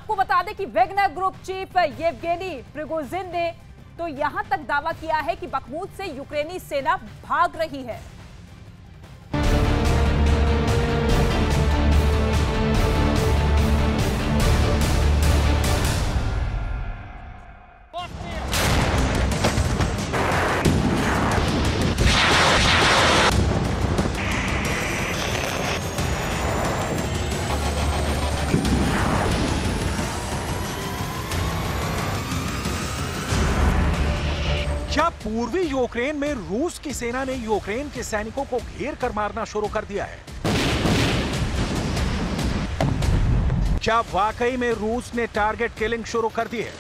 आपको बता दें कि Wagner group chief Yevgeny Prigozhin ने तो यहां तक दावा किया है कि बखमूत से यूक्रेनी सेना भाग रही है। क्या पूर्वी यूक्रेन में रूस की सेना ने यूक्रेन के सैनिकों को घेर कर मारना शुरू कर दिया है? क्या वाकई में रूस ने टारगेट किलिंग शुरू कर दी है?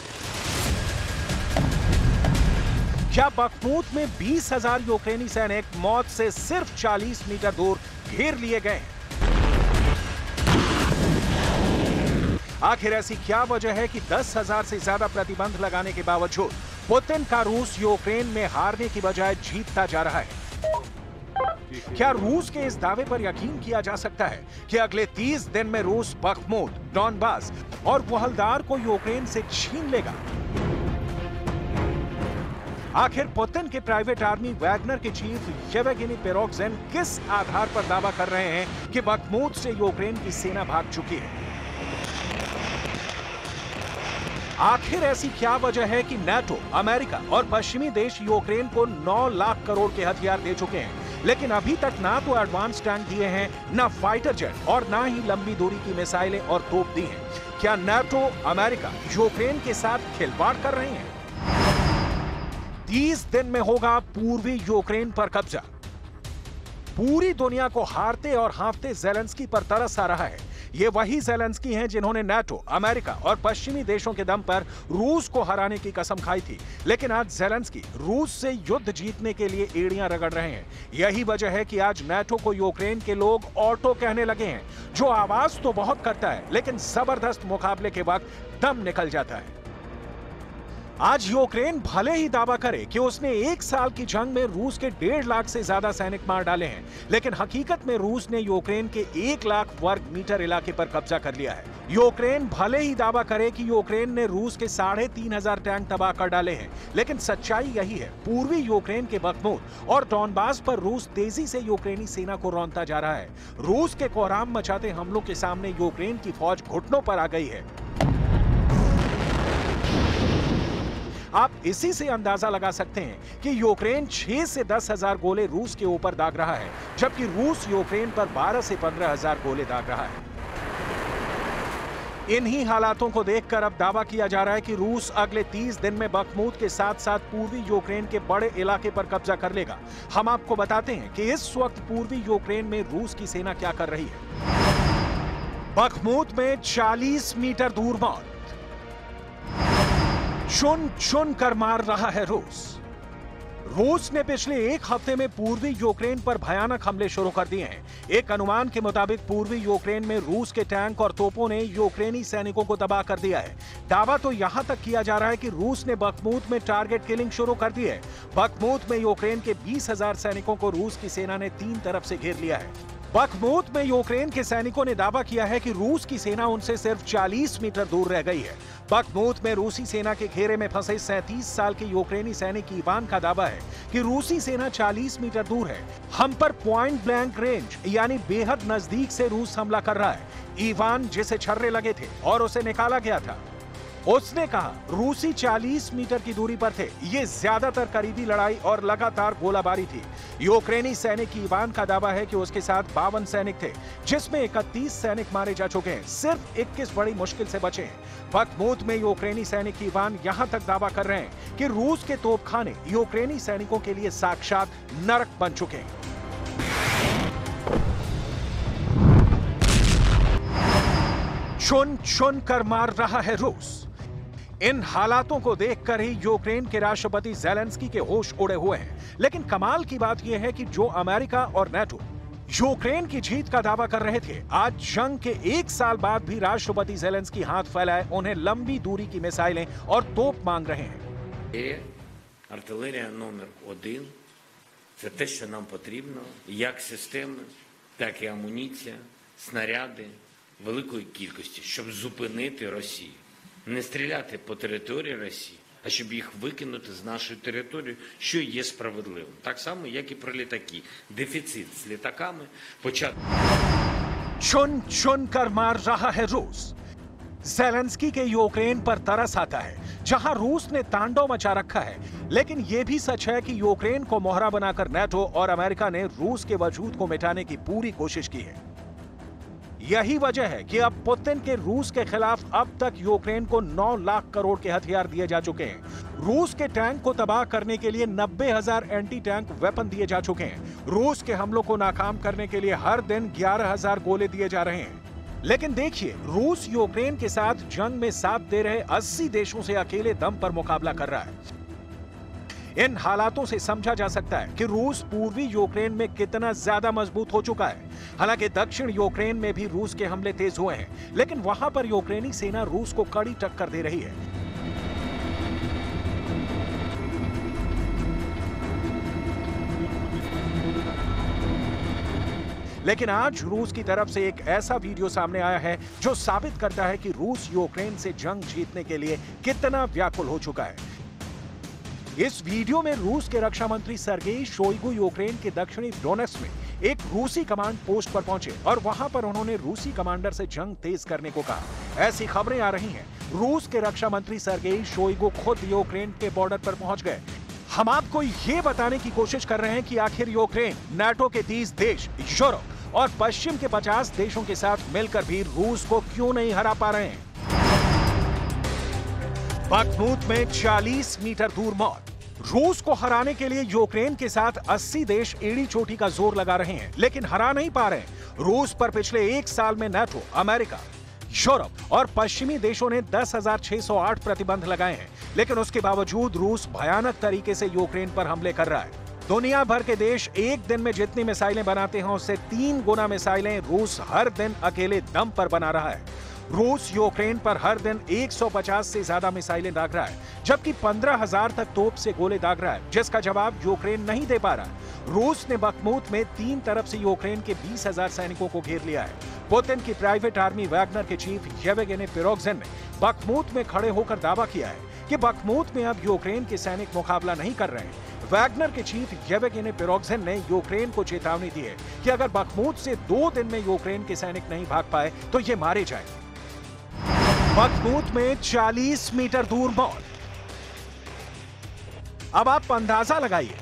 क्या बखमूत में 20,000 यूक्रेनी सैनिक मौत से सिर्फ 40 मीटर दूर घेर लिए गए हैं? आखिर ऐसी क्या वजह है कि 10,000 से ज्यादा प्रतिबंध लगाने के बावजूद पुतिन का रूस यूक्रेन में हारने की बजाय जीतता जा रहा है? क्या रूस के इस दावे पर यकीन किया जा सकता है कि अगले 30 दिन में रूस बखमूत, डॉनबास और वोहलदार को यूक्रेन से छीन लेगा? आखिर पुतिन के प्राइवेट आर्मी वैगनर के चीफ येवगेनी प्रिगोजिन किस आधार पर दावा कर रहे हैं कि बखमूत से यूक्रेन की सेना भाग चुकी है? आखिर ऐसी क्या वजह है कि नाटो, अमेरिका और पश्चिमी देश यूक्रेन को 9 लाख करोड़ के हथियार दे चुके हैं, लेकिन अभी तक ना तो एडवांस टैंक दिए हैं, ना फाइटर जेट और ना ही लंबी दूरी की मिसाइलें और तोप दी हैं? क्या नाटो, अमेरिका यूक्रेन के साथ खिलवाड़ कर रहे हैं? 30 दिन में होगा पूर्वी यूक्रेन पर कब्जा। पूरी दुनिया को हारते और हाँफते ज़ेलेंस्की पर तरस आ रहा है। ये वही ज़ेलेंस्की हैं जिन्होंने नाटो, अमेरिका और पश्चिमी देशों के दम पर रूस को हराने की कसम खाई थी, लेकिन आज ज़ेलेंस्की रूस से युद्ध जीतने के लिए एड़ियां रगड़ रहे हैं। यही वजह है कि आज नाटो को यूक्रेन के लोग ऑटो कहने लगे हैं, जो आवाज तो बहुत करता है लेकिन जबरदस्त मुकाबले के वक्त दम निकल जाता है। आज यूक्रेन भले ही दावा करे कि उसने 1 साल की जंग में रूस के 1.5 लाख से ज्यादा सैनिक मार डाले हैं, लेकिन हकीकत में रूस ने यूक्रेन के 1 लाख वर्ग मीटर इलाके पर कब्जा कर लिया है। यूक्रेन भले ही दावा करे कि यूक्रेन ने रूस के 3,500 टैंक तबाह कर डाले हैं, लेकिन सच्चाई यही है, पूर्वी यूक्रेन के बखमूत और डॉनबास पर रूस तेजी से यूक्रेनी सेना को रौंदता जा रहा है। रूस के कोहराम मचाते हमलों के सामने यूक्रेन की फौज घुटनों पर आ गई है। आप इसी से अंदाजा लगा सकते हैं कि यूक्रेन 6 से 10,000 गोले रूस के ऊपर दाग रहा है, जबकि रूस यूक्रेन पर 12 से 15,000 गोले दाग रहा है। इन्हीं हालातों को देखकर अब दावा किया जा रहा है कि रूस अगले 30 दिन में बखमूत के साथ साथ पूर्वी यूक्रेन के बड़े इलाके पर कब्जा कर लेगा। हम आपको बताते हैं कि इस वक्त पूर्वी यूक्रेन में रूस की सेना क्या कर रही है। बखमूत में 40 मीटर दूर मौत, चुन चुन कर मार रहा है रूस। रूस ने पिछले 1 हफ्ते में पूर्वी यूक्रेन पर भयानक हमले शुरू कर दिए हैं। एक अनुमान के मुताबिक पूर्वी यूक्रेन में रूस के टैंक और तोपों ने यूक्रेनी सैनिकों को तबाह कर दिया है। दावा तो यहां तक किया जा रहा है कि रूस ने बखमूत में टारगेट किलिंग शुरू कर दी है। बखमूत में यूक्रेन के 20,000 सैनिकों को रूस की सेना ने 3 तरफ से घेर लिया है। बखमूत में यूक्रेन के सैनिकों ने दावा किया है कि रूस की सेना उनसे सिर्फ 40 मीटर दूर रह गई है। बखमूत में रूसी सेना के घेरे में फंसे 37 साल के यूक्रेनी सैनिक इवान का दावा है कि रूसी सेना 40 मीटर दूर है। हम पर पॉइंट ब्लैंक रेंज यानी बेहद नजदीक से रूस हमला कर रहा है। इवान जिसे छर्रे लगे थे और उसे निकाला गया था, उसने कहा रूसी 40 मीटर की दूरी पर थे। ये ज्यादातर करीबी लड़ाई और लगातार गोलाबारी थी। यूक्रेनी सैनिक इवान का दावा है कि उसके साथ 52 सैनिक थे, जिसमें 31 सैनिक मारे जा चुके हैं। सिर्फ 21 बड़ी मुश्किल से बचे हैं। बखमूत में यूक्रेनी सैनिक इवान यहां तक दावा कर रहे हैं कि रूस के तोपखाने यूक्रेनी सैनिकों के लिए साक्षात नरक बन चुके हैं। चुन चुन कर मार रहा है रूस। इन हालातों को देखकर ही यूक्रेन के राष्ट्रपति ज़ेलेंस्की के होश उड़े हुए हैं। लेकिन कमाल की बात यह है कि जो अमेरिका और नाटो यूक्रेन की जीत का दावा कर रहे थे, आज जंग के 1 साल बाद भी राष्ट्रपति ज़ेलेंस्की हाथ फैलाए उन्हें लंबी दूरी की मिसाइलें और तोप मांग रहे हैं। артилерія номер 1 – це те, що нам потрібно, як системи, так і амуніція, снаряди, великої кількості, щоб зупинити Росію. Не стріляти по території Росії, а щоб їх викинути з нашої території, що є справедливим. Так само, як і про літаки. Дефіцит з літаками почати. चुन चुन कर मार रहा है रूस। ज़ेलेंस्की के यूक्रेन पर तरस आता है, जहां रूस ने तांडव मचा रखा है। लेकिन यह भी सच है कि यूक्रेन को मोहरा बनाकर नाटो और अमेरिका ने रूस के वजूद को मिटाने की पूरी कोशिश की है। यही वजह है कि अब पुतिन के रूस के खिलाफ अब तक यूक्रेन को 9 लाख करोड़ के हथियार दिए जा चुके हैं। रूस के टैंक को तबाह करने के लिए 90,000 एंटी टैंक वेपन दिए जा चुके हैं। रूस के हमलों को नाकाम करने के लिए हर दिन 11,000 गोले दिए जा रहे हैं। लेकिन देखिए, रूस यूक्रेन के साथ जंग में साथ दे रहे 80 देशों से अकेले दम पर मुकाबला कर रहा है। इन हालातों से समझा जा सकता है कि रूस पूर्वी यूक्रेन में कितना ज्यादा मजबूत हो चुका है। हालांकि दक्षिण यूक्रेन में भी रूस के हमले तेज हुए हैं, लेकिन वहां पर यूक्रेनी सेना रूस को कड़ी टक्कर दे रही है। लेकिन आज रूस की तरफ से एक ऐसा वीडियो सामने आया है जो साबित करता है कि रूस यूक्रेन से जंग जीतने के लिए कितना व्याकुल हो चुका है। इस वीडियो में रूस के रक्षा मंत्री सर्गेई शोइगु यूक्रेन के दक्षिणी डोनेट्स्क में एक रूसी कमांड पोस्ट पर पहुंचे और वहां पर उन्होंने रूसी कमांडर से जंग तेज करने को कहा। ऐसी खबरें आ रही हैं, रूस के रक्षा मंत्री सर्गेई शोइगु खुद यूक्रेन के बॉर्डर पर पहुंच गए। हम आपको ये बताने की कोशिश कर रहे हैं कि आखिर यूक्रेन नाटो के 30 देश, यूरोप और पश्चिम के 50 देशों के साथ मिलकर भी रूस को क्यों नहीं हरा पा रहे हैं। बखमूत में 40 मीटर दूर मौत। रूस को हराने के लिए यूक्रेन के साथ 80 देश एड़ी चोटी का जोर लगा रहे हैं, लेकिन हरा नहीं पा रहे। रूस पर पिछले एक साल में नाटो, अमेरिका, यूरोप और पश्चिमी देशों ने 10,608 प्रतिबंध लगाए हैं, लेकिन उसके बावजूद रूस भयानक तरीके से यूक्रेन पर हमले कर रहा है। दुनिया भर के देश एक दिन में जितनी मिसाइलें बनाते हैं उससे 3 गुना मिसाइलें रूस हर दिन अकेले दम पर बना रहा है। रूस यूक्रेन पर हर दिन 150 से ज्यादा मिसाइलें दाग रहा है, जबकि 15,000 तक तोप से गोले दाग रहा है, जिसका जवाब यूक्रेन नहीं दे पा रहा। रूस ने बखमूत में 3 तरफ से यूक्रेन के 20,000 सैनिकों को घेर लिया है। पुतिन की प्राइवेट आर्मी वैगनर के चीफ येवगेनी प्रिगोजिन ने बखमूत में खड़े होकर दावा किया है कि बखमूत में अब यूक्रेन के सैनिक मुकाबला नहीं कर रहे हैं। वैगनर के चीफ येवगेनी प्रिगोजिन ने यूक्रेन को चेतावनी दी है कि अगर बखमूत से 2 दिन में यूक्रेन के सैनिक नहीं भाग पाए तो ये मारे जाएंगे। बखमूत में 40 मीटर दूर मौत। अब आप अंदाजा लगाइए,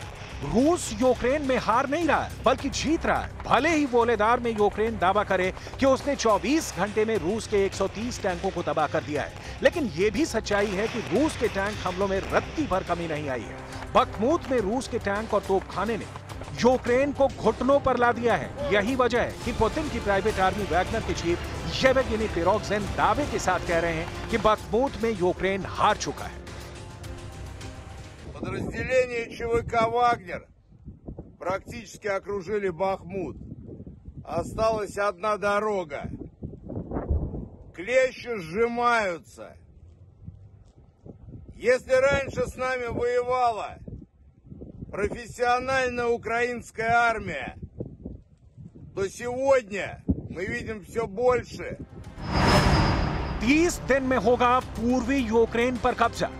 रूस यूक्रेन में हार नहीं रहा है बल्कि जीत रहा है। भले ही वोलेदार में यूक्रेन दावा करे कि उसने 24 घंटे में रूस के 130 टैंकों को तबाह कर दिया है, लेकिन यह भी सच्चाई है कि रूस के टैंक हमलों में रत्ती भर कमी नहीं आई है। बखमूत में रूस के टैंक और तोपखाने ने यूक्रेन को घुटनों पर ला दिया है। यही वजह है कि पुतिन की प्राइवेट आर्मी वैगनर के चीफ येवगेनी प्रिगोजिन दावे के साथ कह रहे हैं कि बखमूत में यूक्रेन हार चुका है। Подразделения ЧВК «Вагнер» практически окружили Бахмут. Осталась одна дорога. Клещи сжимаются. Если раньше с нами воевала профессиональная украинская армия, то сегодня мы видим все больше. 30 दिन में होगा पूर्वी यूक्रेन पर कब्जा।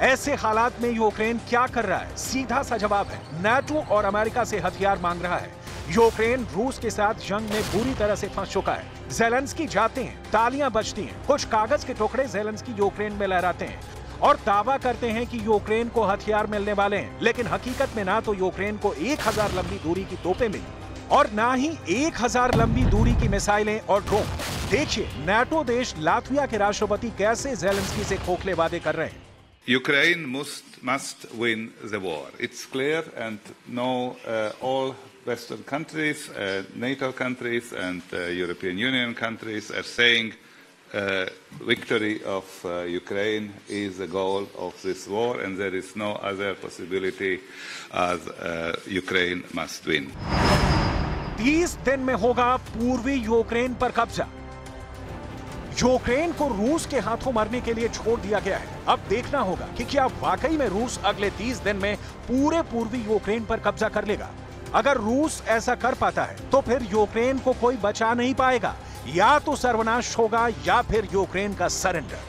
ऐसे हालात में यूक्रेन क्या कर रहा है? सीधा सा जवाब है, नाटो और अमेरिका से हथियार मांग रहा है। यूक्रेन रूस के साथ जंग में बुरी तरह से फंस चुका है। ज़ेलेंस्की जाते हैं, तालियां बजती हैं, कुछ कागज के टुकड़े ज़ेलेंस्की यूक्रेन में लहराते हैं और दावा करते हैं कि यूक्रेन को हथियार मिलने वाले हैं, लेकिन हकीकत में ना तो यूक्रेन को 1000 लंबी दूरी की तोपें मिली और ना ही 1000 लंबी दूरी की मिसाइलें और ड्रोन। देखिए नाटो देश लातविया के राष्ट्रपति कैसे ज़ेलेंस्की से खोखले वादे कर रहे हैं। Ukraine must win the war. It's clear, and now all Western countries, NATO countries, and European Union countries are saying victory of Ukraine is the goal of this war, and there is no other possibility as Ukraine must win. 30 दिन में होगा पूर्वी Ukraine पर कब्जा। Ukraine को रूस के हाथों मरने के लिए छोड़ दिया गया है। अब देखना होगा कि क्या वाकई में रूस अगले 30 दिन में पूरे पूर्वी यूक्रेन पर कब्जा कर लेगा। अगर रूस ऐसा कर पाता है तो फिर यूक्रेन को कोई बचा नहीं पाएगा। या तो सर्वनाश होगा या फिर यूक्रेन का सरेंडर।